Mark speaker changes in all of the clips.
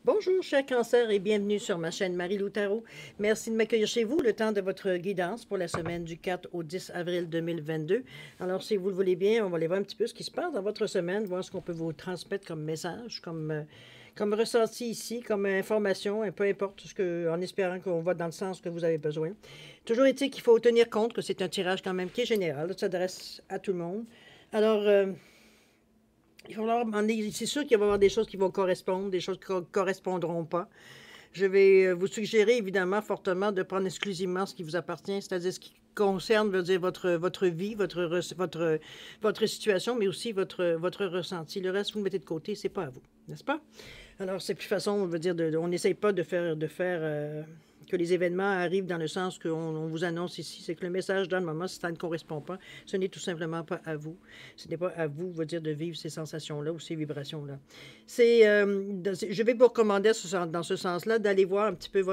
Speaker 1: Bonjour, cher Cancer, et bienvenue sur ma chaîne Marie-Lou Tarot. Merci de m'accueillir chez vous le temps de votre guidance pour la semaine du 4 au 10 avril 2022. Alors, si vous le voulez bien, on va aller voir un petit peu ce qui se passe dans votre semaine, voir ce qu'on peut vous transmettre comme message, comme ressenti ici, comme information, et peu importe, en espérant qu'on va dans le sens que vous avez besoin. Toujours est-il qu'il faut tenir compte que c'est un tirage quand même qui est général, ça s'adresse à tout le monde. Alors, c'est sûr qu'il va y avoir des choses qui vont correspondre, des choses qui ne correspondront pas. Je vais vous suggérer évidemment fortement de prendre exclusivement ce qui vous appartient, c'est-à-dire ce qui concerne, veut dire, votre vie, votre situation, mais aussi votre ressenti. Le reste, vous le mettez de côté, c'est pas à vous, n'est-ce pas? Alors, c'est plus façon, on veut dire, on n'essaye pas de faire que les événements arrivent dans le sens qu'on vous annonce ici. C'est que le message dans le moment, si ça ne correspond pas, ce n'est tout simplement pas à vous. Ce n'est pas à vous, veut dire, de vivre ces sensations-là ou ces vibrations-là. Je vais vous recommander dans ce sens-là d'aller voir un petit peu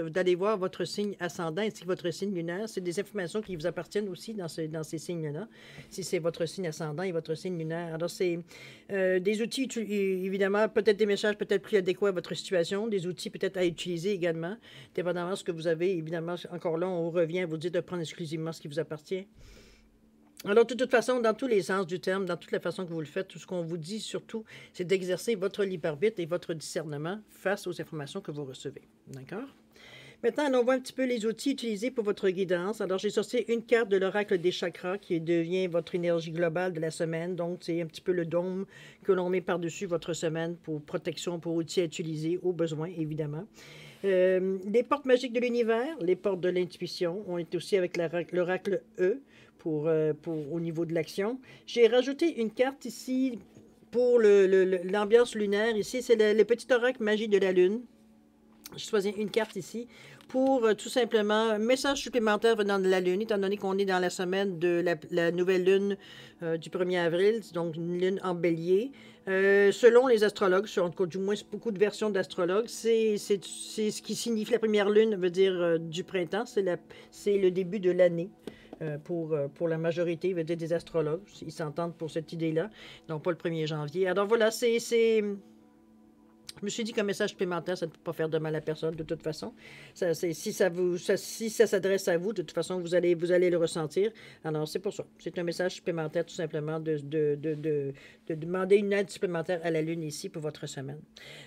Speaker 1: d'aller voir votre signe ascendant ainsi que votre signe lunaire. C'est des informations qui vous appartiennent aussi dans ces signes-là, si c'est votre signe ascendant et votre signe lunaire. Alors, c'est des outils, évidemment, peut-être des messages peut-être plus adéquats à votre situation, des outils peut-être à utiliser également, dépendamment de ce que vous avez. Évidemment, encore là, on revient à vous dire de prendre exclusivement ce qui vous appartient. Alors, de toute façon, dans tous les sens du terme, dans toute la façon que vous le faites, tout ce qu'on vous dit surtout, c'est d'exercer votre libre arbitre et votre discernement face aux informations que vous recevez. D'accord? Maintenant, on voit un petit peu les outils utilisés pour votre guidance. Alors, j'ai sorti une carte de l'oracle des chakras qui devient votre énergie globale de la semaine. Donc, c'est un petit peu le dôme que l'on met par-dessus votre semaine pour protection, pour outils à utiliser, au besoin, évidemment. Les portes magiques de l'univers, les portes de l'intuition, on est aussi avec l'oracle E au niveau de l'action. J'ai rajouté une carte ici pour l'ambiance lunaire. Ici, c'est le petit oracle magie de la lune. Je choisis une carte ici pour tout simplement un message supplémentaire venant de la Lune, étant donné qu'on est dans la semaine de la nouvelle Lune du 1er avril, donc une Lune en bélier. Selon les astrologues, du moins beaucoup de versions d'astrologues, c'est ce qui signifie la première Lune, veut dire du printemps, c'est le début de l'année. Pour la majorité, veut dire des astrologues, ils s'entendent pour cette idée-là, donc pas le 1er janvier. Alors voilà, je me suis dit qu'un message supplémentaire, ça ne peut pas faire de mal à personne, de toute façon. Si ça s'adresse à vous, de toute façon, vous allez le ressentir. Alors, c'est pour ça. C'est un message supplémentaire, tout simplement, de demander une aide supplémentaire à la Lune ici pour votre semaine.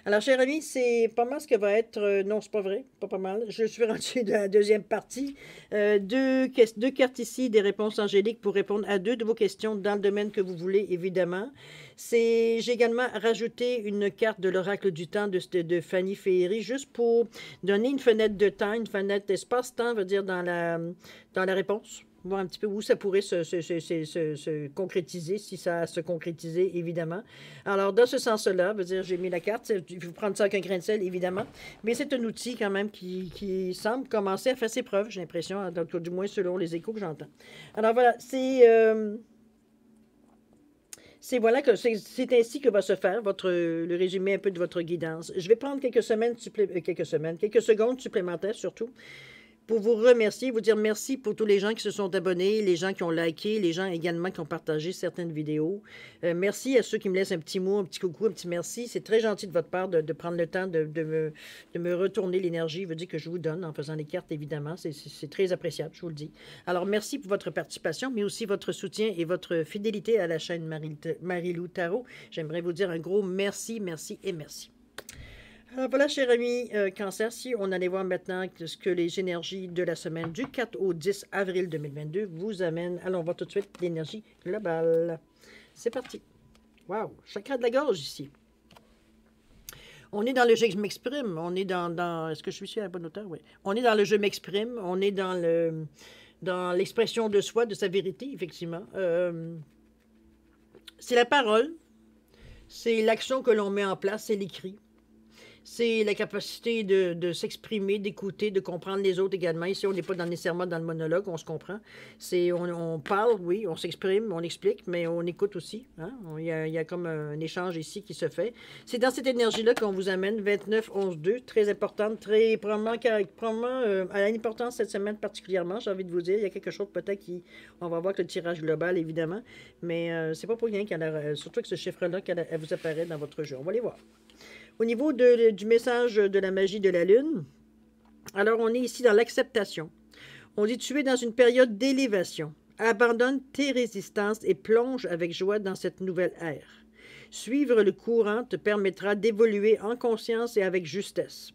Speaker 1: Alors, chers amis, c'est pas mal ce que va être... non, c'est pas vrai, pas mal. Je suis rendue dans la deuxième partie. Deux cartes ici, des réponses angéliques pour répondre à 2 de vos questions dans le domaine que vous voulez, évidemment. J'ai également rajouté une carte de l'oracle du temps de Fanny Féery, juste pour donner une fenêtre de temps, une fenêtre d'espace-temps, veut dire dans la réponse. Voir un petit peu où ça pourrait se concrétiser, si ça se concrétisait, évidemment. Alors, dans ce sens-là, veut dire, j'ai mis la carte, il faut prendre ça avec un grain de sel, évidemment, mais c'est un outil quand même qui semble commencer à faire ses preuves, j'ai l'impression, du moins selon les échos que j'entends. Alors voilà, voilà que c'est ainsi que va se faire le résumé un peu de votre guidance. Je vais prendre quelques secondes supplémentaires surtout, pour vous remercier, vous dire merci pour tous les gens qui se sont abonnés, les gens qui ont liké, les gens également qui ont partagé certaines vidéos. Merci à ceux qui me laissent un petit mot, un petit coucou, un petit merci. C'est très gentil de votre part de prendre le temps de me retourner l'énergie, veut dire que je vous donne en faisant les cartes, évidemment. C'est très appréciable, je vous le dis. Alors, merci pour votre participation, mais aussi votre soutien et votre fidélité à la chaîne Marie-Lou Tarot. J'aimerais vous dire un gros merci, merci et merci. Alors voilà, chers amis Cancer, si on allait voir maintenant ce que les énergies de la semaine du 4 au 10 avril 2022 vous amènent. Allons voir tout de suite l'énergie globale. C'est parti. Wow, chakra de la gorge ici. On est dans le « je m'exprime », on est dans est-ce que je suis sur la bonne hauteur? Oui. On est dans le « je m'exprime », on est dans l'expression de soi, de sa vérité, effectivement. C'est la parole, c'est l'action que l'on met en place, c'est l'écrit. C'est la capacité de s'exprimer, d'écouter, de comprendre les autres également. Ici, on n'est pas nécessairement dans le monologue, on se comprend. On parle, oui, on s'exprime, on explique, mais on écoute aussi. Hein? Il y a comme un échange ici qui se fait. C'est dans cette énergie-là qu'on vous amène 29-11-2, très importante, très probablement à l'importance cette semaine particulièrement, j'ai envie de vous dire. Il y a quelque chose peut-être on va voir que le tirage global, évidemment, mais c'est pas pour rien surtout que ce chiffre-là, qu'elle vous apparaît dans votre jeu. On va les voir. Au niveau du message de la magie de la Lune, alors on est ici dans l'acceptation. On dit tu es dans une période d'élévation. Abandonne tes résistances et plonge avec joie dans cette nouvelle ère. Suivre le courant te permettra d'évoluer en conscience et avec justesse.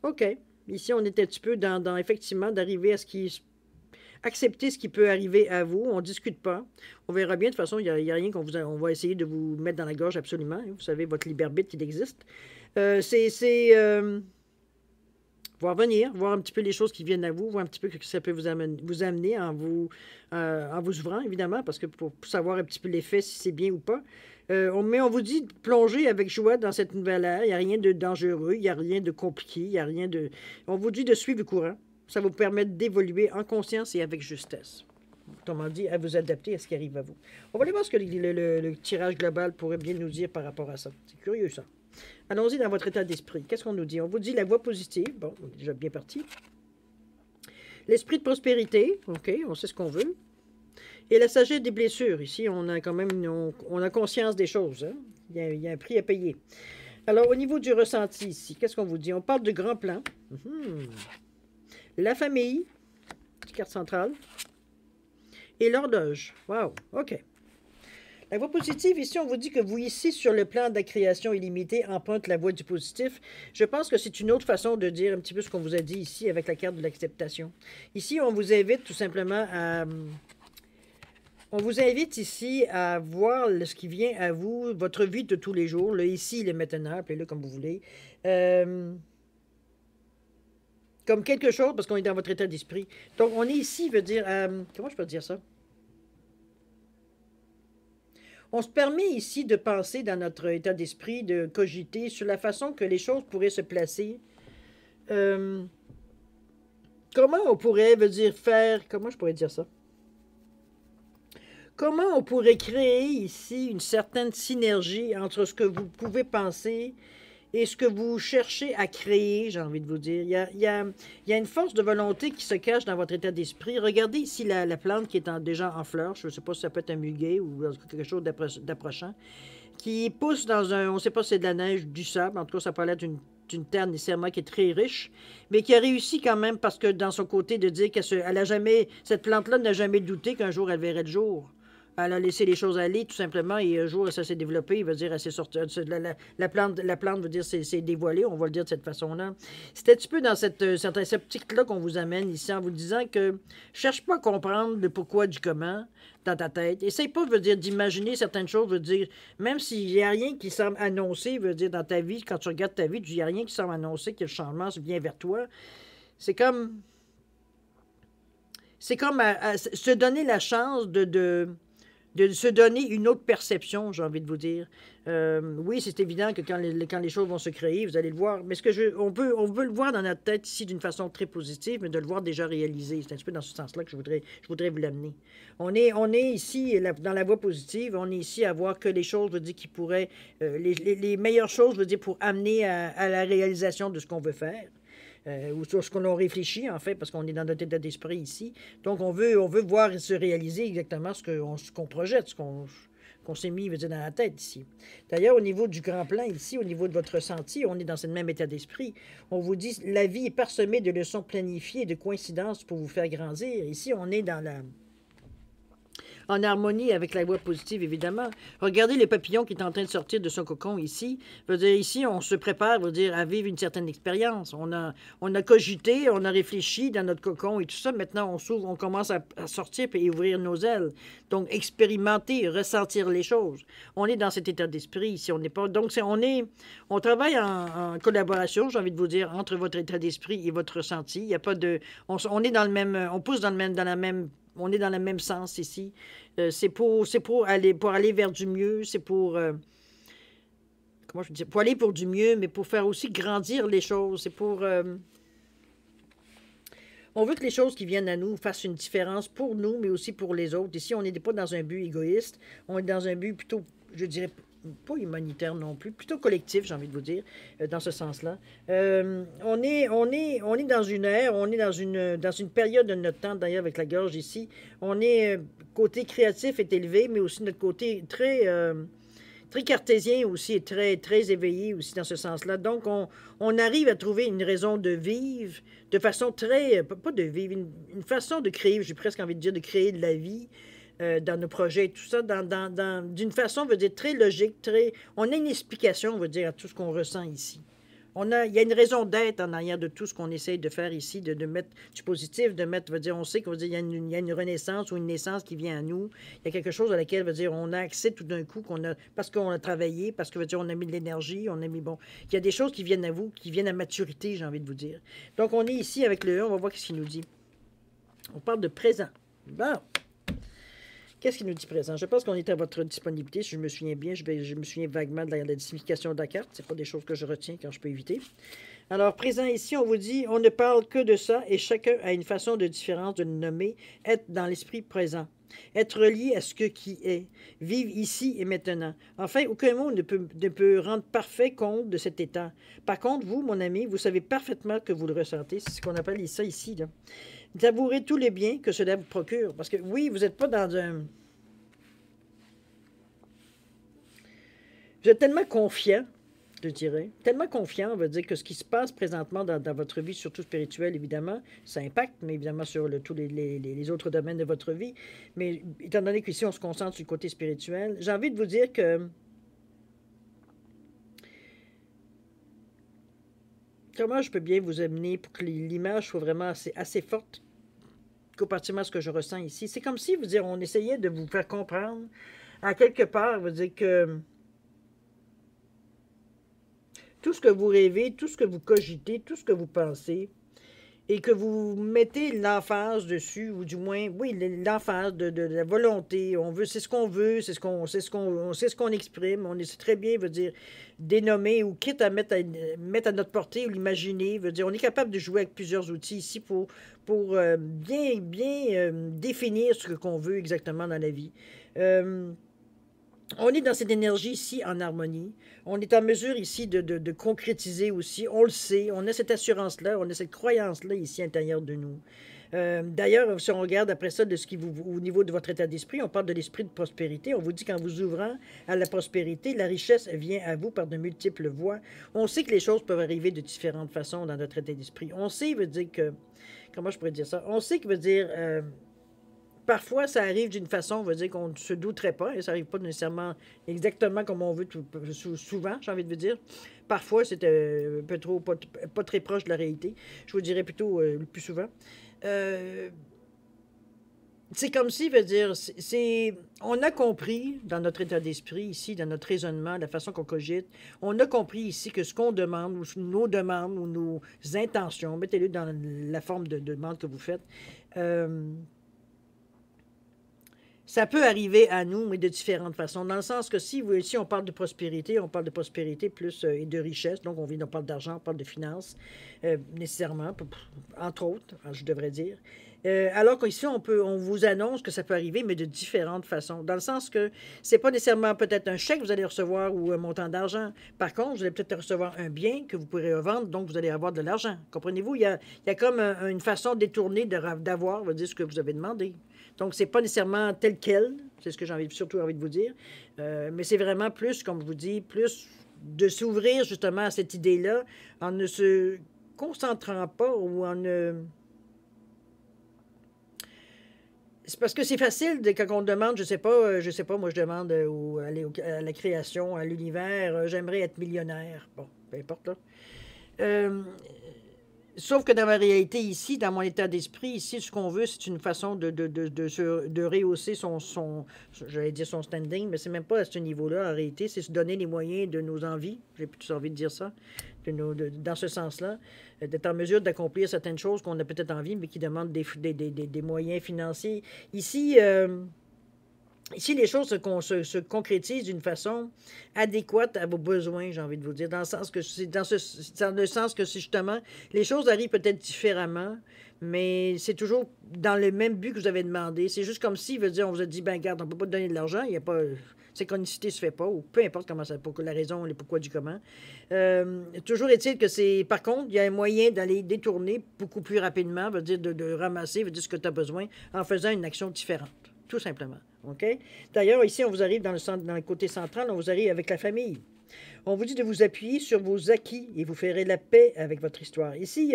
Speaker 1: OK. Ici, on est un petit peu dans effectivement, d'arriver à accepter ce qui peut arriver à vous. On ne discute pas. On verra bien. De toute façon, il n'y a rien on va essayer de vous mettre dans la gorge absolument. Vous savez, votre libre-arbitre qu'il existe. Voir venir, voir un petit peu les choses qui viennent à vous, voir un petit peu ce que ça peut vous amener en vous ouvrant, évidemment, parce que pour savoir un petit peu l'effet, si c'est bien ou pas. Mais on vous dit de plonger avec joie dans cette nouvelle ère. Il n'y a rien de dangereux, il n'y a rien de compliqué, il n'y a rien de... On vous dit de suivre le courant. Ça va vous permettre d'évoluer en conscience et avec justesse. Autrement dit, à vous adapter à ce qui arrive à vous. On va aller voir ce que le tirage global pourrait bien nous dire par rapport à ça. C'est curieux, ça. Allons-y dans votre état d'esprit. Qu'est-ce qu'on nous dit? On vous dit la voie positive. Bon, on est déjà bien parti. L'esprit de prospérité. OK, on sait ce qu'on veut. Et la sagesse des blessures. Ici, on a quand même on a conscience des choses. Hein? Il y a un prix à payer. Alors, au niveau du ressenti ici, qu'est-ce qu'on vous dit? On parle de grands plans. La famille, carte centrale. Et l'horloge. Wow, OK. La voie positive, ici, on vous dit que vous, ici, sur le plan de la création illimitée, emprunte la voie du positif. Je pense que c'est une autre façon de dire un petit peu ce qu'on vous a dit ici avec la carte de l'acceptation. Ici, on vous invite tout simplement à... On vous invite ici à voir ce qui vient à vous, votre vie de tous les jours, le ici, le maintenant, appelez-le comme vous voulez. Comme quelque chose, parce qu'on est dans votre état d'esprit. Donc, on est ici, veut dire... comment je peux dire ça? On se permet ici de penser dans notre état d'esprit, de cogiter sur la façon que les choses pourraient se placer. Comment on pourrait, veut dire, faire... Comment je pourrais dire ça? Comment on pourrait créer ici une certaine synergie entre ce que vous pouvez penser et ce que vous cherchez à créer, j'ai envie de vous dire. Il y a une force de volonté qui se cache dans votre état d'esprit. Regardez ici la plante qui est déjà en fleurs. Je ne sais pas si ça peut être un muguet ou quelque chose d'approchant. Qui pousse dans un... On ne sait pas si c'est de la neige, du sable. En tout cas, ça peut être d'une terre nécessairement qui est très riche, mais qui a réussi quand même parce que dans son côté de dire qu'elle a jamais... Cette plante-là n'a jamais douté qu'un jour elle verrait le jour. Elle a laissé les choses aller, tout simplement, et un jour, ça s'est développé, il veut dire, elle s'est sortie, la plante veut dire, c'est dévoilé, on va le dire de cette façon-là. C'est un petit peu dans cette optique-là qu'on vous amène ici, en vous disant que cherche pas à comprendre le pourquoi du comment dans ta tête. Essaye pas, veut dire, d'imaginer certaines choses, veut dire, même s'il n'y a rien qui semble annoncer, veut dire, dans ta vie, quand tu regardes ta vie, il n'y a rien qui semble annoncer que le changement vient vers toi. C'est comme se donner la chance de se donner une autre perception, j'ai envie de vous dire. Oui, c'est évident que quand les choses vont se créer, vous allez le voir. Mais on peut le voir dans notre tête ici d'une façon très positive, mais de le voir déjà réalisé. C'est un petit peu dans ce sens-là que je voudrais vous l'amener. On est ici, dans la voie positive, on est ici à voir que les choses, veut dire, qui pourraient... les meilleures choses, veut dire, pour amener à la réalisation de ce qu'on veut faire. Ou sur ce qu'on a réfléchi, en fait, parce qu'on est dans notre état d'esprit ici. Donc, on veut voir se réaliser exactement ce qu'on projette, ce qu'on s'est mis, veut dire, dans la tête ici. D'ailleurs, au niveau du grand plan ici, au niveau de votre ressenti, on est dans ce même état d'esprit. On vous dit, la vie est parsemée de leçons planifiées et de coïncidences pour vous faire grandir. Ici, on est en harmonie avec la voie positive, évidemment. Regardez le papillon qui est en train de sortir de son cocon ici. Veut dire, ici, on se prépare, veut dire, à vivre une certaine expérience. On a cogité, on a réfléchi dans notre cocon et tout ça. Maintenant, on s'ouvre, on commence à sortir et ouvrir nos ailes. Donc, expérimenter, ressentir les choses. On est dans cet état d'esprit ici. On n'est pas... Donc, on travaille en collaboration, j'ai envie de vous dire, entre votre état d'esprit et votre ressenti. Il n'y a pas de... On est dans le même... On pousse dans la même... On est dans le même sens ici. C'est pour aller vers du mieux. C'est pour... comment je dis? Pour aller pour du mieux, mais pour faire aussi grandir les choses. C'est pour... on veut que les choses qui viennent à nous fassent une différence pour nous, mais aussi pour les autres. Ici, on n'est pas dans un but égoïste. On est dans un but plutôt, je dirais, pas humanitaire non plus, plutôt collectif, j'ai envie de vous dire, dans ce sens-là. On est dans une ère, on est dans une période de notre temps, d'ailleurs, avec la gorge ici. Côté créatif est élevé, mais aussi notre côté très très cartésien aussi et très, très éveillé aussi dans ce sens-là. Donc, on arrive à trouver une raison de vivre de façon très, pas de vivre, une façon de créer, j'ai presque envie de dire, de créer de la vie dans nos projets et tout ça, d'une façon, on veut dire, très logique, très, on a une explication, on veut dire, à tout ce qu'on ressent ici. Il y a une raison d'être en arrière de tout ce qu'on essaye de faire ici, de mettre du positif, de mettre, veut dire, on sait qu'il y a une renaissance ou une naissance qui vient à nous. Il y a quelque chose à laquelle, veut dire, on a accès tout d'un coup, parce qu'on a travaillé, parce que, veut dire, on a mis de l'énergie, on a mis, bon, il y a des choses qui viennent à vous, qui viennent à maturité, j'ai envie de vous dire. Donc, on est ici avec le 1, on va voir ce qu'il nous dit. On parle de présent. Bon. Qu'est-ce qu'il nous dit présent? Je pense qu'on est à votre disponibilité, si je me souviens bien. Je me souviens vaguement de la signification de la carte. Ce n'est pas des choses que je retiens quand je peux éviter. Alors, présent ici, on vous dit, on ne parle que de ça et chacun a une façon de différence de le nommer, être dans l'esprit présent, être relié à ce qui est, vivre ici et maintenant. Enfin, aucun mot ne peut rendre parfait compte de cet état. Par contre, vous, mon ami, vous savez parfaitement que vous le ressentez. C'est ce qu'on appelle ça ici, là. Savourez tous les biens que cela vous procure. Parce que oui, vous n'êtes pas dans un... Vous êtes tellement confiant, je dirais, tellement confiant, on va dire, que ce qui se passe présentement dans votre vie, surtout spirituelle, évidemment, ça impacte, mais évidemment sur tous les autres domaines de votre vie. Mais étant donné qu'ici, on se concentre sur le côté spirituel, j'ai envie de vous dire que... Comment je peux bien vous amener pour que l'image soit vraiment assez forte comparativement à ce que je ressens ici? C'est comme si, vous dire, on essayait de vous faire comprendre, à quelque part, vous dire que tout ce que vous rêvez, tout ce que vous cogitez, tout ce que vous pensez, et que vous mettez l'emphase dessus, ou du moins, oui, l'emphase de la volonté, on veut, c'est ce qu'on veut, c'est ce qu'on exprime, on essaie très bien, veut dire, dénommer, ou quitte à mettre à notre portée, ou l'imaginer, veut dire, on est capable de jouer avec plusieurs outils ici pour bien définir ce qu'on veut exactement dans la vie. On est dans cette énergie ici en harmonie. On est en mesure ici de concrétiser aussi. On le sait. On a cette assurance-là. On a cette croyance-là ici à l'intérieur de nous. D'ailleurs, si on regarde après ça de ce qui au niveau de votre état d'esprit, on parle de l'esprit de prospérité. On vous dit qu'en vous ouvrant à la prospérité, la richesse vient à vous par de multiples voies. On sait que les choses peuvent arriver de différentes façons dans notre état d'esprit. On sait, veut dire que... Comment je pourrais dire ça? On sait que veut dire... Parfois, ça arrive d'une façon, on va dire qu'on ne se douterait pas, et ça n'arrive pas nécessairement exactement comme on veut, souvent, j'ai envie de vous dire. Parfois, c'est un peu trop, pas très proche de la réalité. Je vous dirais plutôt le plus souvent. C'est comme si, veut dire, on a compris dans notre état d'esprit ici, dans notre raisonnement, la façon qu'on cogite, on a compris ici que ce qu'on demande, ou nos demandes, ou nos intentions, mettez-le dans la forme de demande que vous faites, ça peut arriver à nous, mais de différentes façons. Dans le sens que si on parle de prospérité plus et de richesse. Donc, on parle d'argent, on parle de finances, nécessairement, entre autres, je devrais dire. Alors qu'ici, on vous annonce que ça peut arriver, mais de différentes façons. Dans le sens que c'est pas nécessairement peut-être un chèque que vous allez recevoir ou un montant d'argent. Par contre, vous allez peut-être recevoir un bien que vous pourrez revendre, donc vous allez avoir de l'argent. Comprenez-vous? Il y a comme une façon détournée d'avoir, on va dire, ce que vous avez demandé. Donc, c'est pas nécessairement tel quel, c'est ce que j'ai surtout envie de vous dire, mais c'est vraiment plus, comme je vous dis, plus de s'ouvrir justement à cette idée-là en ne se concentrant pas ou en ne... C'est parce que c'est facile quand on demande, je sais pas, moi je demande à la création, à l'univers, j'aimerais être millionnaire. Bon, peu importe là. Sauf que dans ma réalité ici, dans mon état d'esprit, ici, ce qu'on veut, c'est une façon de rehausser j'allais dire son standing, mais c'est même pas à ce niveau-là, en réalité, c'est se donner les moyens de nos envies, j'ai plutôt envie de dire ça, dans ce sens-là, d'être en mesure d'accomplir certaines choses qu'on a peut-être envie, mais qui demandent des moyens financiers. Ici, les choses se concrétisent d'une façon adéquate à vos besoins, j'ai envie de vous dire, dans le sens que c'est justement, les choses arrivent peut-être différemment, mais c'est toujours dans le même but que vous avez demandé. C'est juste comme si, veut dire, on vous a dit, ben regarde, on ne peut pas te donner de l'argent, il n'y a pas... Synchronicité ne se fait pas, ou peu importe comment ça, pour la raison, les pourquoi du comment. Toujours est-il que par contre, il y a un moyen d'aller détourner beaucoup plus rapidement, veut dire de ramasser, veut dire ce que tu as besoin, en faisant une action différente, tout simplement. OK? D'ailleurs, ici, on vous arrive dans le côté central, on vous arrive avec la famille. On vous dit de vous appuyer sur vos acquis et vous ferez la paix avec votre histoire. Ici,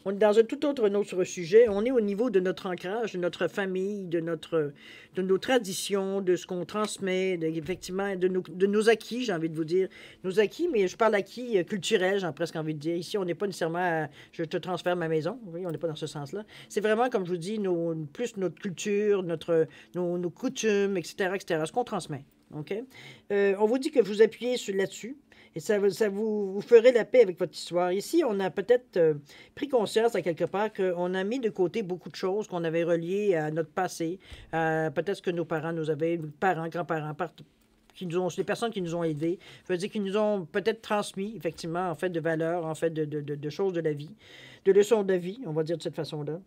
Speaker 1: on est dans un tout autre sujet. On est au niveau de notre ancrage, de notre famille, de nos traditions, de ce qu'on transmet, effectivement, de nos acquis, j'ai envie de vous dire. Nos acquis, mais je parle acquis culturels, j'ai presque envie de dire. Ici, on n'est pas nécessairement je te transfère ma maison. Oui, on n'est pas dans ce sens-là. C'est vraiment, comme je vous dis, plus notre culture, nos coutumes, etc., etc., ce qu'on transmet. OK? On vous dit que vous appuyez là-dessus. Et ça vous ferait la paix avec votre histoire. Ici, on a peut-être pris conscience à quelque part qu'on a mis de côté beaucoup de choses qu'on avait reliées à notre passé, peut-être ce que nos parents nous avaient, parents, grands-parents, les personnes qui nous ont élevés, je veux dire, qui nous ont peut-être transmis, effectivement, en fait, de valeurs, en fait, de choses de la vie, de leçons de vie, on va dire de cette façon-là.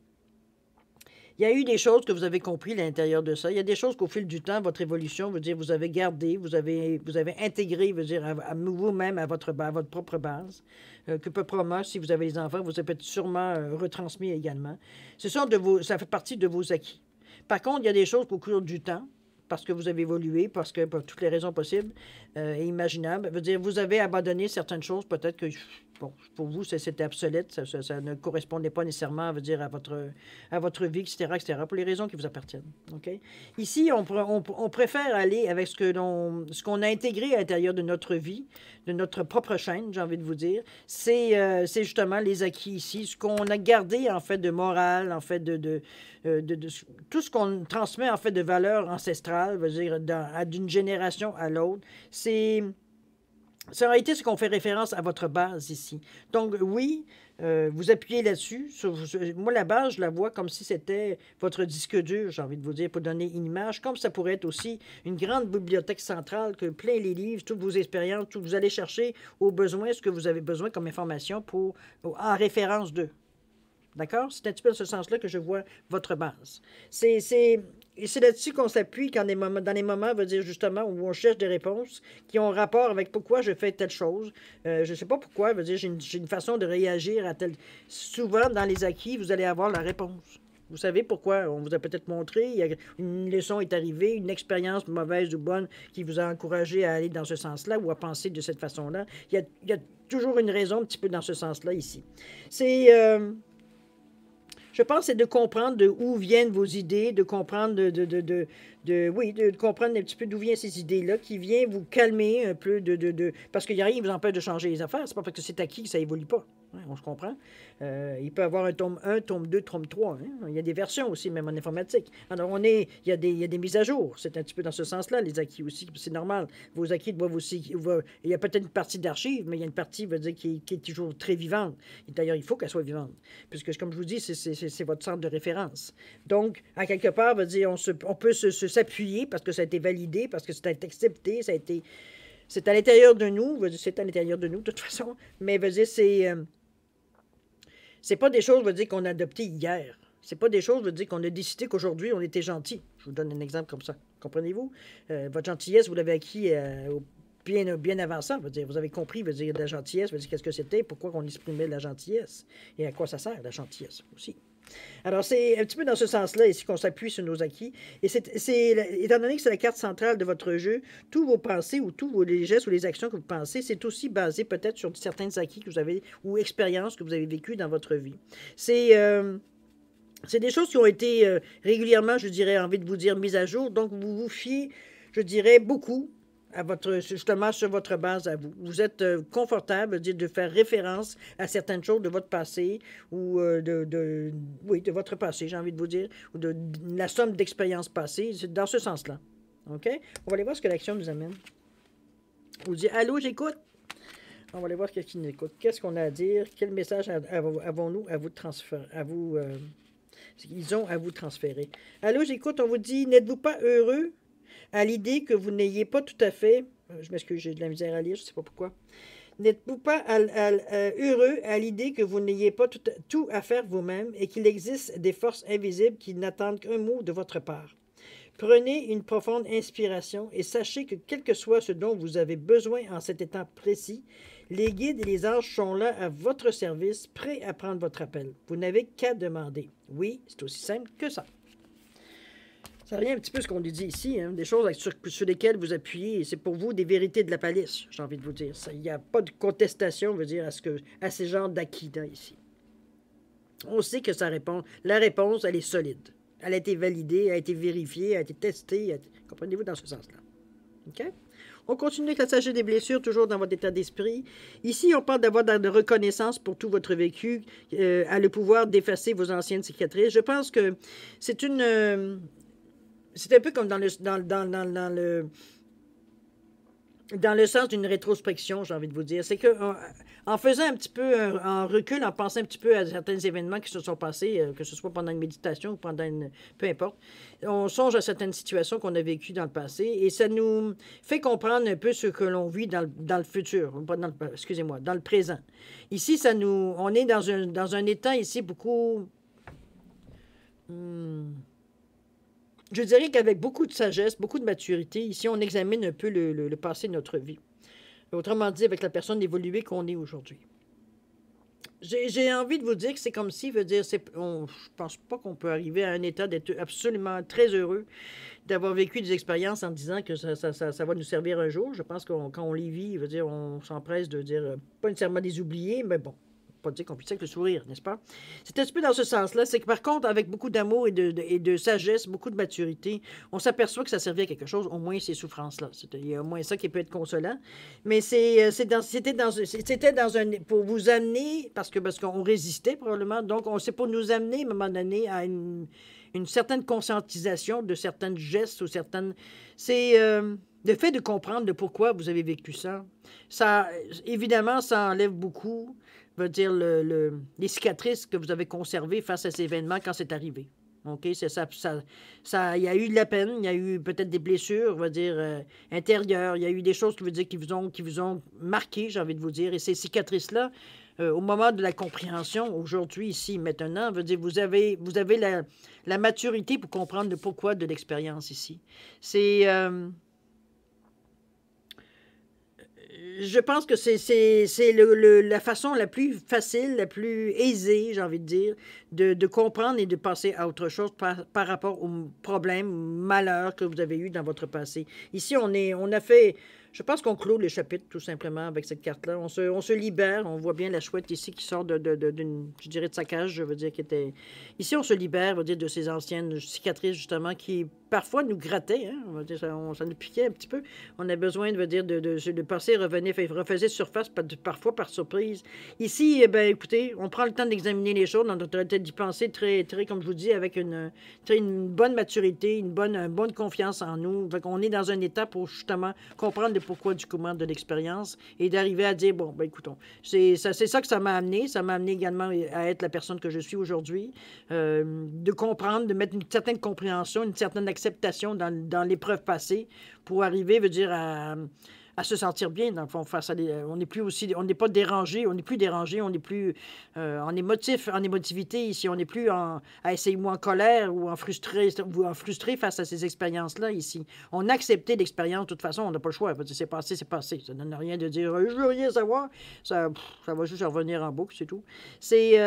Speaker 1: Il y a eu des choses que vous avez compris à l'intérieur de ça. Il y a des choses qu'au fil du temps, votre évolution, veut dire, vous avez gardé, vous avez intégré, veut dire, à vous-même, à votre propre base, que probablement, si vous avez des enfants, vous avez sûrement retransmis également. Ça fait partie de vos acquis. Par contre, il y a des choses qu'au cours du temps, parce que vous avez évolué, parce que pour toutes les raisons possibles et imaginables, veut dire, vous avez abandonné certaines choses, peut-être que, bon, pour vous, c'était obsolète, ça ne correspondait pas nécessairement, veut dire, à votre vie, etc., etc., pour les raisons qui vous appartiennent. OK? Ici, on préfère aller avec ce qu'on a intégré à l'intérieur de notre vie, de notre propre chaîne, j'ai envie de vous dire. C'est justement les acquis ici, ce qu'on a gardé, en fait, de morale, en fait, tout ce qu'on transmet, en fait, de valeurs ancestrales, veut dire, d'une génération à l'autre, c'est en réalité ce qu'on fait référence à votre base ici. Donc, oui, vous appuyez là-dessus. Moi, la base, je la vois comme si c'était votre disque dur, j'ai envie de vous dire, pour donner une image, comme ça pourrait être aussi une grande bibliothèque centrale, que plein les livres, toutes vos expériences, tout vous allez chercher au besoin, ce que vous avez besoin comme information en référence d'eux. D'accord? C'est un petit peu dans ce sens-là que je vois votre base. C'est là-dessus qu'on s'appuie dans les moments, veut dire justement, où on cherche des réponses qui ont rapport avec pourquoi je fais telle chose. Je ne sais pas pourquoi, veut dire, j'ai une façon de réagir à telle. Souvent, dans les acquis, vous allez avoir la réponse. Vous savez pourquoi? On vous a peut-être montré, une leçon est arrivée, une expérience mauvaise ou bonne qui vous a encouragé à aller dans ce sens-là ou à penser de cette façon-là. Il y a toujours une raison un petit peu dans ce sens-là ici. Je pense, c'est de comprendre d'où viennent vos idées, de comprendre de comprendre un petit peu d'où viennent ces idées-là, qui viennent vous calmer un peu parce qu'il n'y a rien qui vous empêche de changer les affaires. C'est pas parce que c'est acquis que ça évolue pas. Hein, on se comprend. Il peut y avoir un tome 1, tome 2, tome 3. Hein. Il y a des versions aussi, même en informatique. Alors, il y a des mises à jour. C'est un petit peu dans ce sens-là, les acquis aussi. C'est normal. Vos acquis doivent aussi. Il y a peut-être une partie d'archives, mais il y a une partie, veut dire, qui est toujours très vivante. Et d'ailleurs, il faut qu'elle soit vivante. Puisque, comme je vous dis, c'est votre centre de référence. Donc, à quelque part, veut dire, on peut s'appuyer parce que ça a été validé, parce que ça a été accepté, c'est à l'intérieur de nous, c'est à l'intérieur de nous, de toute façon, mais veut dire, c'est pas des choses, veut dire, qu'on a adoptées hier. C'est pas des choses, veut dire, qu'on a décidé qu'aujourd'hui, on était gentil. Je vous donne un exemple comme ça. Comprenez-vous? Votre gentillesse, vous l'avez acquis bien avant ça. Veut dire, vous avez compris, veut dire, la gentillesse, veut dire, qu'est-ce que c'était, pourquoi on exprimait la gentillesse, et à quoi ça sert, la gentillesse aussi. Alors, c'est un petit peu dans ce sens-là ici qu'on s'appuie sur nos acquis. Et étant donné que c'est la carte centrale de votre jeu, tous vos pensées ou les gestes ou les actions que vous pensez, c'est aussi basé peut-être sur certains acquis que vous avez ou expériences que vous avez vécues dans votre vie. C'est des choses qui ont été régulièrement, je dirais, envie de vous dire, mises à jour. Donc, vous vous fiez, je dirais, beaucoup justement sur votre base à vous. Vous êtes confortable de faire référence à certaines choses de votre passé ou de votre passé, j'ai envie de vous dire, ou de la somme d'expériences passées. C'est dans ce sens-là. OK? On va aller voir ce que l'action nous amène. On vous dit « Allô, j'écoute ». On va aller voir ce qui nous écoute. Qu'est-ce qu'on a à dire? Quel message avons-nous à vous transférer? Ils ont à vous transférer. Allô, j'écoute. On vous dit « N'êtes-vous pas heureux à l'idée que vous n'ayez pas tout à fait... » Je m'excuse, j'ai de la misère à lire, je ne sais pas pourquoi. N'êtes-vous pas heureux à l'idée que vous n'ayez pas tout à faire vous-même et qu'il existe des forces invisibles qui n'attendent qu'un mot de votre part? Prenez une profonde inspiration et sachez que quel que soit ce dont vous avez besoin en cet état précis, les guides et les anges sont là à votre service, prêts à prendre votre appel. Vous n'avez qu'à demander. Oui, c'est aussi simple que ça. Ça revient un petit peu à ce qu'on nous dit ici, hein, des choses sur lesquelles vous appuyez, et c'est pour vous des vérités de la palisse, j'ai envie de vous dire. Il n'y a pas de contestation, je veux dire, à ces genres d'acquis-là ici. On sait que la réponse, elle est solide. Elle a été validée, elle a été vérifiée, elle a été testée. Comprenez-vous dans ce sens-là? OK? On continue avec la sagesse des blessures, toujours dans votre état d'esprit. Ici, on parle d'avoir de reconnaissance pour tout votre vécu, a le pouvoir d'effacer vos anciennes cicatrices. Je pense que c'est une... c'est un peu comme dans le sens d'une rétrospection, j'ai envie de vous dire. C'est que en faisant un petit peu en recul, en pensant un petit peu à certains événements qui se sont passés, que ce soit pendant une méditation ou pendant une... peu importe, on songe à certaines situations qu'on a vécues dans le passé et ça nous fait comprendre un peu ce que l'on vit dans le futur, pas excusez-moi, dans le présent. Ici, on est dans un état ici beaucoup... je dirais qu'avec beaucoup de sagesse, beaucoup de maturité, ici, on examine un peu le passé de notre vie. Autrement dit, avec la personne évoluée qu'on est aujourd'hui. J'ai envie de vous dire que c'est comme si, je pense pas qu'on peut arriver à un état d'être absolument très heureux d'avoir vécu des expériences en disant que ça va nous servir un jour. Je pense que quand on les vit, on s'empresse de dire, pas nécessairement des oubliés, mais bon, pas dire qu'on puisse avec le sourire, n'est-ce pas? C'est un petit peu dans ce sens-là. C'est que par contre, avec beaucoup d'amour et de sagesse, beaucoup de maturité, on s'aperçoit que ça servait à quelque chose, au moins ces souffrances-là. Il y a au moins ça qui peut être consolant. Mais c'était pour vous amener, parce qu'on résistait probablement, donc c'est pour nous amener à un moment donné à une certaine conscientisation de certains gestes ou certaines... C'est le fait de comprendre de pourquoi vous avez vécu ça. Évidemment, ça enlève beaucoup, veut dire les cicatrices que vous avez conservées face à ces événements quand c'est arrivé. OK? Il y a eu de la peine, il y a eu peut-être des blessures, intérieures, il y a eu des choses qui vous ont marqué, j'ai envie de vous dire. Et ces cicatrices-là, au moment de la compréhension, aujourd'hui, ici, maintenant, vous avez la maturité pour comprendre le pourquoi de l'expérience ici. Je pense que c'est la façon la plus facile, la plus aisée, j'ai envie de dire, de comprendre et de passer à autre chose par rapport aux problèmes, malheurs que vous avez eus dans votre passé. Ici, on a fait... Je pense qu'on clôt le chapitre, tout simplement, avec cette carte-là. On se libère. On voit bien la chouette ici qui sort je dirais, de sa cage, je veux dire, qui était... Ici, on se libère, de ces anciennes cicatrices, justement, qui parfois nous grattaient, hein, ça nous piquait un petit peu. On a besoin, de passer, refaisait surface, parfois par surprise. Ici, écoutez, on prend le temps d'examiner les choses, on a d'y penser très, très, comme je vous dis, avec une bonne maturité, une bonne confiance en nous. On est dans un état pour, justement, comprendre le pourquoi du comment de l'expérience et d'arriver à dire, bon, écoutons, c'est ça que ça m'a amené. Ça m'a amené également à être la personne que je suis aujourd'hui, de comprendre, de mettre une certaine compréhension, une certaine acceptation dans l'épreuve passée pour arriver, à se sentir bien, dans le fond, face à on n'est pas dérangé, on n'est plus dérangé, on n'est plus en émotivité ici, on n'est plus à essayer ou en colère ou en frustré face à ces expériences-là ici. On a accepté l'expérience, de toute façon, on n'a pas le choix. C'est passé, c'est passé. Ça ne donne rien de dire je veux rien savoir. Ça va juste revenir en boucle, c'est tout. C'est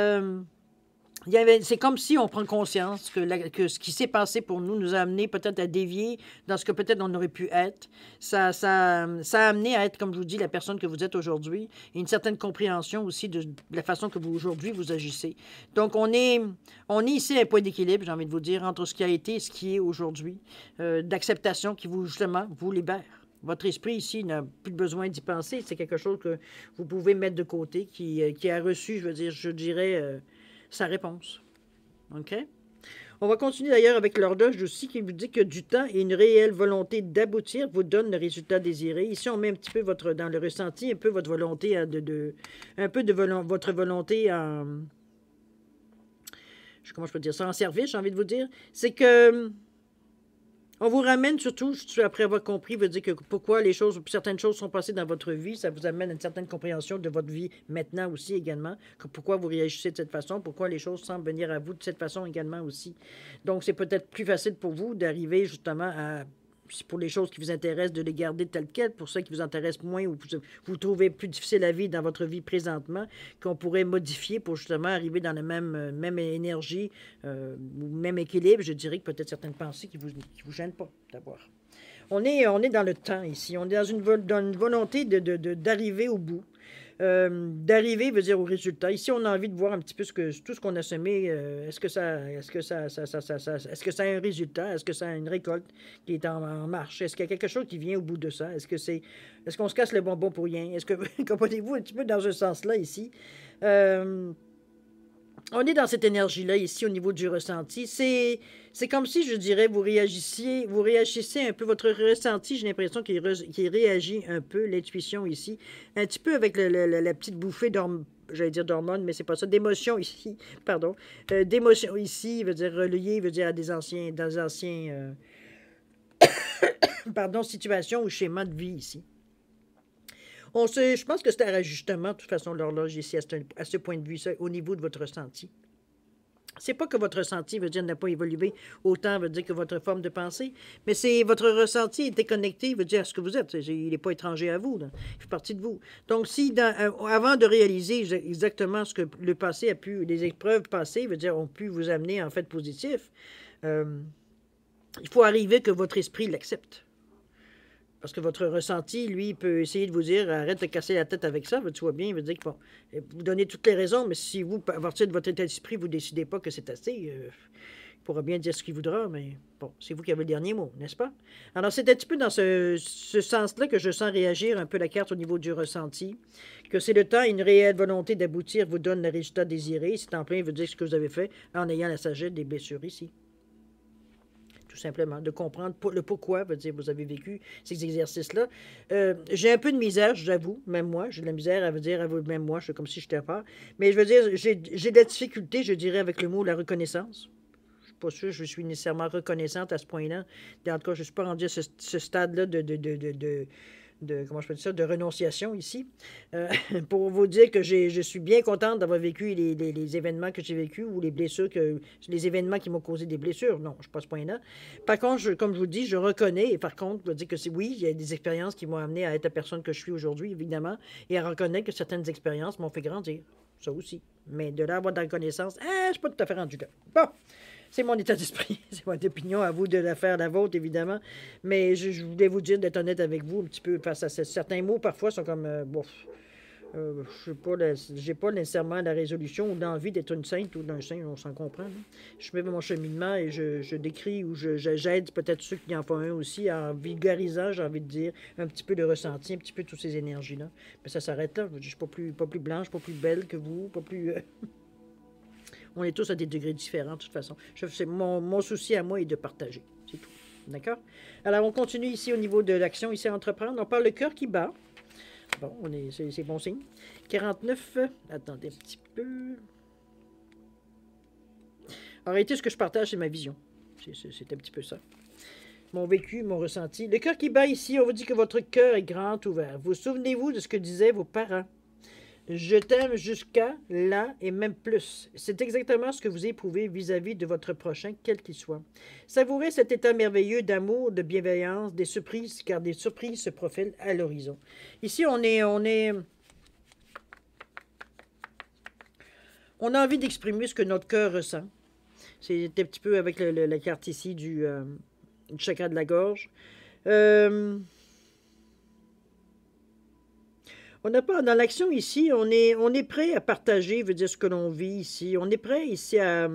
Speaker 1: comme si on prend conscience que ce qui s'est passé pour nous a amené peut-être à dévier dans ce que peut-être on aurait pu être. Ça a amené à être, comme je vous dis, la personne que vous êtes aujourd'hui et une certaine compréhension aussi de la façon que aujourd'hui vous agissez. Donc, on est ici à un point d'équilibre, j'ai envie de vous dire, entre ce qui a été et ce qui est aujourd'hui, d'acceptation qui justement, vous libère. Votre esprit ici n'a plus besoin d'y penser. C'est quelque chose que vous pouvez mettre de côté, qui a reçu, je dirais... sa réponse. OK? On va continuer d'ailleurs avec l'horloge aussi qui vous dit que du temps et une réelle volonté d'aboutir vous donnent le résultat désiré. Ici, on met un petit peu dans le ressenti, un peu votre volonté, votre volonté en... Comment je peux dire ça? En service, j'ai envie de vous dire. C'est que... On vous ramène surtout, après avoir compris, veut dire que pourquoi certaines choses sont passées dans votre vie, ça vous amène à une certaine compréhension de votre vie maintenant aussi également, que pourquoi vous réagissez de cette façon, pourquoi les choses semblent venir à vous de cette façon également aussi. Donc, c'est peut-être plus facile pour vous d'arriver justement à c'est pour les choses qui vous intéressent, de les garder telles quelles. Pour ceux qui vous intéressent moins ou vous trouvez plus difficile la vie dans votre vie présentement, qu'on pourrait modifier pour justement arriver dans la même énergie ou même équilibre, je dirais que peut-être certaines pensées qui vous gênent pas d'avoir. On est dans le temps ici. On est dans une volonté d'arriver au bout. D'arriver veut dire au résultat. Ici, on a envie de voir un petit peu tout ce qu'on a semé. Est-ce que ça a un résultat? Est-ce que ça a une récolte qui est en marche? Est-ce qu'il y a quelque chose qui vient au bout de ça? Est-ce qu'on se casse le bonbon pour rien? Est-ce que, comprenez-vous un petit peu dans ce sens-là ici? On est dans cette énergie-là ici au niveau du ressenti. C'est comme si, je dirais, vous réagissez un peu. Votre ressenti, j'ai l'impression qu'il réagit un peu, l'intuition ici, un petit peu avec la petite bouffée d'hormones, mais c'est pas ça, d'émotion ici, pardon. D'émotion ici, veut dire relié, veut dire à des anciens pardon, situations ou schémas de vie ici. Je pense que c'est un ajustement, de toute façon, l'horloge ici, à ce point de vue, ça, au niveau de votre ressenti. C'est pas que votre ressenti veut dire n'a pas évolué autant, veut dire que votre forme de pensée, mais c'est votre ressenti était connecté, veut dire à ce que vous êtes. Il n'est pas étranger à vous, là. Il fait partie de vous. Donc, si avant de réaliser exactement ce que le passé les épreuves passées, veut dire, ont pu vous amener en fait positif, il faut arriver que votre esprit l'accepte. Parce que votre ressenti, lui, peut essayer de vous dire arrête de casser la tête avec ça, tu vois bien, il veut dire que bon, vous donnez toutes les raisons, mais si vous, à partir de votre état d'esprit, vous ne décidez pas que c'est assez, il pourra bien dire ce qu'il voudra, mais bon, c'est vous qui avez le dernier mot, n'est-ce pas? Alors, c'est un petit peu dans ce sens-là que je sens réagir un peu la carte au niveau du ressenti, que c'est le temps, une réelle volonté d'aboutir vous donne le résultat désiré. C'est en plein, veut dire ce que vous avez fait en ayant la sagesse des blessures ici. Tout simplement, de comprendre le pourquoi, veut dire, vous avez vécu ces exercices-là. J'ai un peu de misère, j'avoue, même moi, j'ai de la misère à vous dire, même moi, je suis comme si je n'étais pas. Mais je veux dire, j'ai de la difficulté, je dirais, avec le mot la reconnaissance. Je suis pas sûr que je suis nécessairement reconnaissante à ce point-là. En tout cas, je ne suis pas rendue à ce stade-là comment je peux dire ça, de renonciation ici, pour vous dire que je suis bien contente d'avoir vécu les événements que j'ai vécus ou les blessures, les événements qui m'ont causé des blessures. Non, je ne suis pas à ce point-là. Par contre, comme je vous dis, je reconnais, et par contre, je veux dire que oui, il y a des expériences qui m'ont amené à être la personne que je suis aujourd'hui, évidemment, et à reconnaître que certaines expériences m'ont fait grandir. Ça aussi. Mais de là avoir de la reconnaissance, je ne suis pas tout à fait rendu là. Bon. C'est mon état d'esprit, c'est votre opinion, à vous de la faire la vôtre, évidemment. Mais je voulais vous dire d'être honnête avec vous un petit peu face à certains mots, parfois, sont comme, j'ai pas nécessairement la résolution ou l'envie d'être une sainte ou d'un saint, on s'en comprend. Là. Je mets mon cheminement et je décris ou j'aide peut-être ceux qui en font un aussi en vulgarisant, j'ai envie de dire, un petit peu de ressenti, un petit peu toutes ces énergies-là. Mais ça s'arrête là. Je ne suis pas plus blanche, pas plus belle que vous, pas plus... On est tous à des degrés différents, de toute façon. Mon souci à moi est de partager. C'est tout. D'accord? Alors, on continue ici au niveau de l'action, ici à entreprendre. On parle le cœur qui bat. Bon, c'est bon signe. 49. Attendez un petit peu. En réalité, ce que je partage, c'est ma vision. C'est un petit peu ça. Mon vécu, mon ressenti. Le cœur qui bat ici, on vous dit que votre cœur est grand ouvert. Vous souvenez-vous de ce que disaient vos parents? Je t'aime jusqu'à là et même plus. C'est exactement ce que vous éprouvez vis-à-vis de votre prochain, quel qu'il soit. Savourez cet état merveilleux d'amour, de bienveillance, des surprises, car des surprises se profilent à l'horizon. Ici, on a envie d'exprimer ce que notre cœur ressent. C'est un petit peu avec la carte ici du chakra de la gorge. On n'a pas, dans l'action ici, on est prêt à partager, veut dire ce que l'on vit ici. On est prêt ici à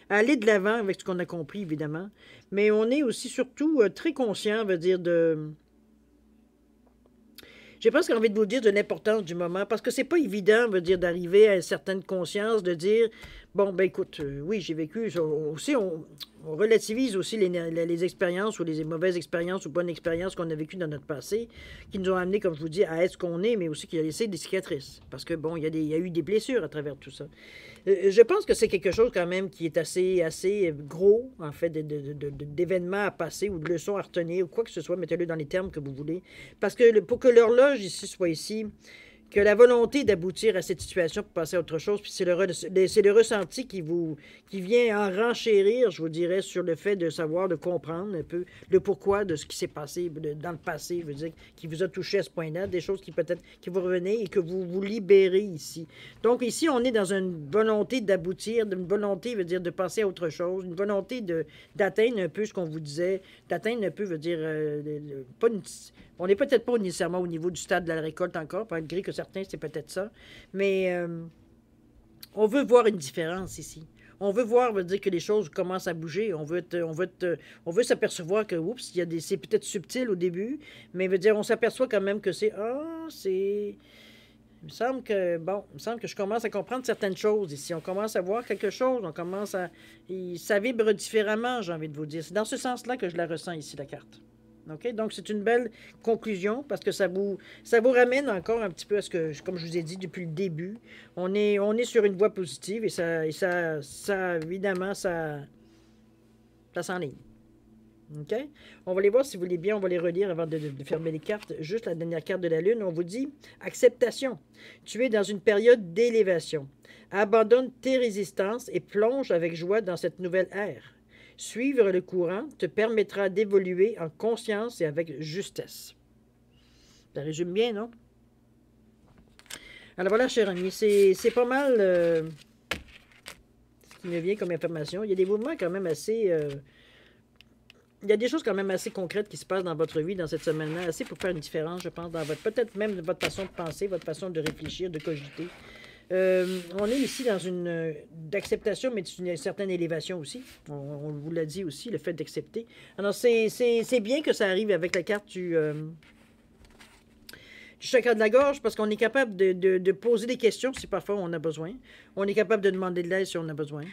Speaker 1: aller de l'avant avec ce qu'on a compris, évidemment. Mais on est aussi surtout très conscient, veut dire, j'ai presque envie de vous dire de l'importance du moment, parce que c'est pas évident, veut dire, d'arriver à une certaine conscience, de dire, bon, ben écoute, oui, j'ai vécu, aussi, on relativise aussi les expériences ou les mauvaises expériences ou bonnes expériences qu'on a vécues dans notre passé, qui nous ont amené, comme je vous dis, à être ce qu'on est, mais aussi qui a laissé des cicatrices, parce que, bon, il y a eu des blessures à travers tout ça. Je pense que c'est quelque chose quand même qui est assez gros, en fait, d'événements à passer ou de leçons à retenir ou quoi que ce soit, mettez-le dans les termes que vous voulez. Parce que pour que l'horloge ici soit ici, que la volonté d'aboutir à cette situation pour passer à autre chose, puis c'est le ressenti qui vient en renchérir, je vous dirais, sur le fait de savoir, de comprendre un peu le pourquoi de ce qui s'est passé dans le passé, je veux dire, qui vous a touché à ce point-là, des choses qui peut-être qui vous revenaient et que vous vous libérez ici. Donc ici, on est dans une volonté d'aboutir, une volonté, veut dire, de passer à autre chose, une volonté d'atteindre un peu ce qu'on vous disait, d'atteindre un peu, veut dire, pas une, on n'est peut-être pas nécessairement au niveau du stade de la récolte encore, malgré que certains, c'est peut-être ça. Mais on veut voir une différence ici. On veut voir, veut dire que les choses commencent à bouger. On veut s'apercevoir que, oups, c'est peut-être subtil au début, mais veut dire, on s'aperçoit quand même que c'est. Il me semble que, bon, il me semble que je commence à comprendre certaines choses ici. On commence à voir quelque chose, on commence à. Ça vibre différemment, j'ai envie de vous dire. C'est dans ce sens-là que je la ressens ici, la carte. OK? Donc, c'est une belle conclusion parce que ça vous ramène encore un petit peu à ce que, comme je vous ai dit depuis le début, on est sur une voie positive et ça évidemment, ça s'enligne. OK? On va les voir si vous voulez bien, on va les relire avant de fermer les cartes. Juste la dernière carte de la Lune, on vous dit acceptation. Tu es dans une période d'élévation. Abandonne tes résistances et plonge avec joie dans cette nouvelle ère. Suivre le courant te permettra d'évoluer en conscience et avec justesse. Ça résume bien, non? Alors voilà, cher ami, c'est pas mal ce qui me vient comme information. Il y a des mouvements quand même assez... il y a des choses quand même assez concrètes qui se passent dans votre vie dans cette semaine-là, assez pour faire une différence, je pense, dans peut-être même votre façon de penser, votre façon de réfléchir, de cogiter. On est ici dans une d'acceptation, mais d'une certaine élévation aussi. On vous l'a dit aussi, le fait d'accepter. Alors, c'est bien que ça arrive avec la carte du chakra de la gorge, parce qu'on est capable de poser des questions si parfois on a besoin. On est capable de demander de l'aide si on a besoin.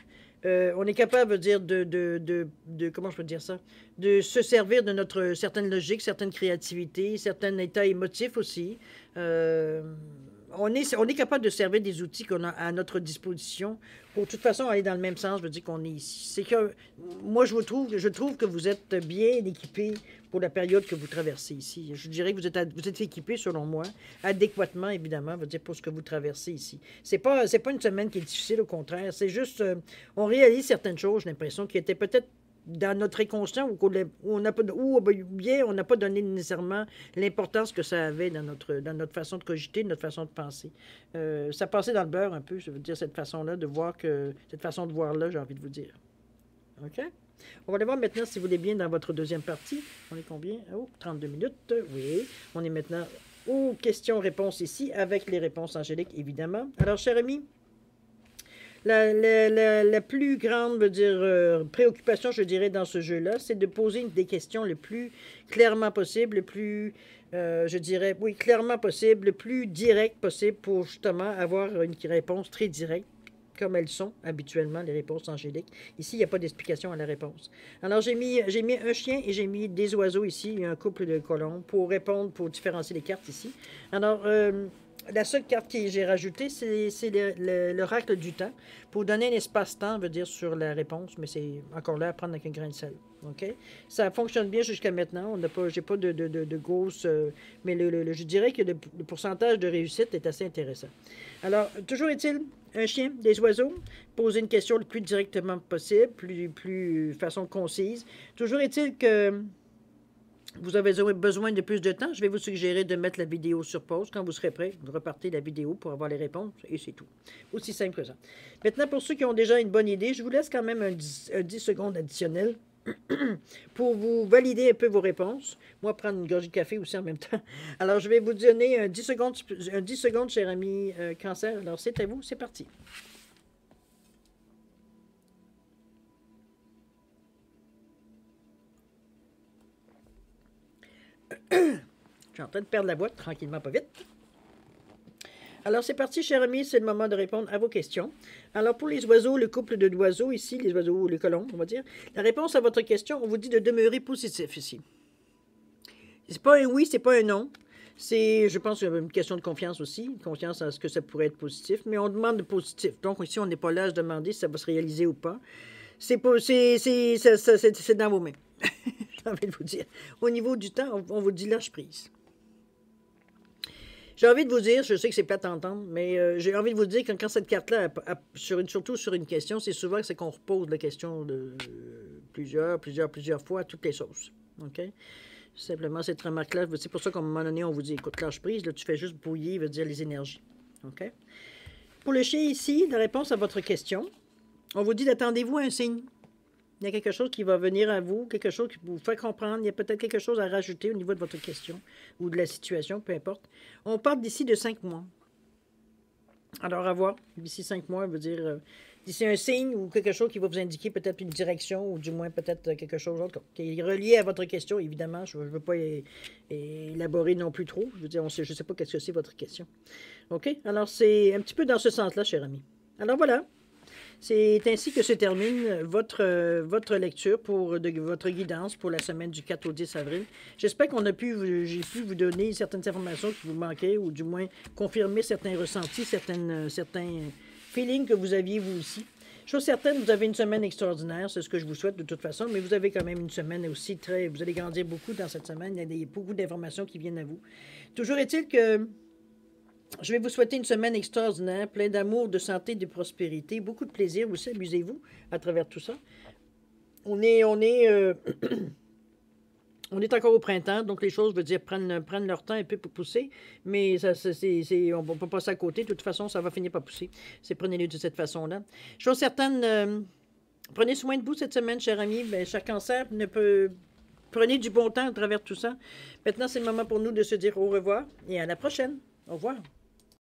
Speaker 1: On est capable de dire comment je peux dire ça? De se servir de notre certaine logique, certaine créativité, certain état émotif aussi. On est capable de servir des outils qu'on a à notre disposition pour de toute façon aller dans le même sens. Je veux dire qu'on est ici. C'est que moi, je trouve que vous êtes bien équipé pour la période que vous traversez ici. Je dirais que vous êtes équipé, selon moi, adéquatement, évidemment, je veux dire, pour ce que vous traversez ici. C'est pas une semaine qui est difficile, au contraire. C'est juste, on réalise certaines choses, j'ai l'impression, qui étaient peut-être dans notre inconscient ou bien on n'a pas donné nécessairement l'importance que ça avait dans notre façon de cogiter, notre façon de penser. Ça passait dans le beurre un peu, je veux dire, cette façon-là de voir cette façon de voir-là, j'ai envie de vous dire. OK? On va aller voir maintenant, si vous voulez bien, dans votre deuxième partie. On est combien? Oh, 32 minutes. Oui. On est maintenant aux questions-réponses ici, avec les réponses angéliques, évidemment. Alors, cher ami, la plus grande, préoccupation, je dirais, dans ce jeu-là, c'est de poser des questions le plus clairement possible, le plus, je dirais, oui, clairement possible, le plus direct possible pour justement avoir une réponse très directe, comme elles sont habituellement, les réponses angéliques. Ici, il n'y a pas d'explication à la réponse. Alors, j'ai mis un chien et j'ai mis des oiseaux ici, un couple de colombes, pour répondre, pour différencier les cartes ici. Alors, la seule carte que j'ai rajoutée, c'est l'oracle du temps, pour donner un espace-temps, veut dire, sur la réponse, mais c'est encore là à prendre avec un grain de sel. OK? Ça fonctionne bien jusqu'à maintenant. J'ai pas de grosses... mais je dirais que le pourcentage de réussite est assez intéressant. Alors, toujours est-il, un chien, des oiseaux, poser une question le plus directement possible, plus façon concise. Toujours est-il que vous avez besoin de plus de temps, je vais vous suggérer de mettre la vidéo sur pause. Quand vous serez prêt, vous repartez la vidéo pour avoir les réponses et c'est tout. Aussi simple que ça. Maintenant, pour ceux qui ont déjà une bonne idée, je vous laisse quand même un 10 secondes additionnel pour vous valider un peu vos réponses. Moi, prendre une gorgée de café aussi en même temps. Alors, je vais vous donner un 10 secondes, cher ami Cancer. Alors, c'est à vous, c'est parti. Je suis en train de perdre la voix, tranquillement, pas vite. Alors, c'est parti, cher ami, c'est le moment de répondre à vos questions. Alors, pour les oiseaux, le couple d'oiseaux ici, les oiseaux, les colombes, on va dire, la réponse à votre question, on vous dit de demeurer positif ici. C'est pas un oui, c'est pas un non. C'est, je pense, une question de confiance aussi, confiance en ce que ça pourrait être positif, mais on demande de positif. Donc, ici, on n'est pas là à se demander si ça va se réaliser ou pas. C'est dans vos mains. J'ai envie de vous dire. Au niveau du temps, on vous dit lâche prise. J'ai envie de vous dire, je sais que c'est plate à entendre, mais j'ai envie de vous dire que quand cette carte-là, surtout sur une question, c'est souvent que c'est qu'on repose la question de plusieurs fois à toutes les sauces. OK? Simplement, cette remarque-là, c'est pour ça qu'à un moment donné, on vous dit, écoute, lâche prise, là, tu fais juste bouillir, veut dire les énergies. OK? Pour le chien ici, la réponse à votre question, on vous dit d'attendez-vous un signe. Il y a quelque chose qui va venir à vous, quelque chose qui vous fait comprendre. Il y a peut-être quelque chose à rajouter au niveau de votre question ou de la situation, peu importe. On parle d'ici de 5 mois. Alors, à voir. D'ici 5 mois, veut dire d'ici un signe ou quelque chose qui va vous indiquer peut-être une direction ou du moins peut-être quelque chose d'autre qui est relié à votre question, évidemment. Je ne veux pas élaborer non plus trop. Je veux dire, je ne sais pas qu'est-ce que c'est votre question. OK? Alors, c'est un petit peu dans ce sens-là, cher ami. Alors, voilà. C'est ainsi que se termine votre lecture votre guidance pour la semaine du 4 au 10 avril. J'espère qu'on j'ai pu vous donner certaines informations qui vous manquaient ou du moins confirmer certains ressentis, certains feelings que vous aviez vous aussi. Chose certaine, vous avez une semaine extraordinaire, c'est ce que je vous souhaite de toute façon, mais vous avez quand même une semaine aussi vous allez grandir beaucoup dans cette semaine, il y a beaucoup d'informations qui viennent à vous. Toujours est-il que je vais vous souhaiter une semaine extraordinaire, pleine d'amour, de santé, de prospérité, beaucoup de plaisir aussi, amusez-vous à travers tout ça. On est encore au printemps, donc les choses, veut dire, prennent leur temps un peu pour pousser, mais on ne peut pas passer à côté, de toute façon, ça va finir par pousser. Prenez-les de cette façon-là. Chose certaine, prenez soin de vous cette semaine, chers amis, cher cancer, prenez du bon temps à travers tout ça. Maintenant, c'est le moment pour nous de se dire au revoir et à la prochaine. Au revoir.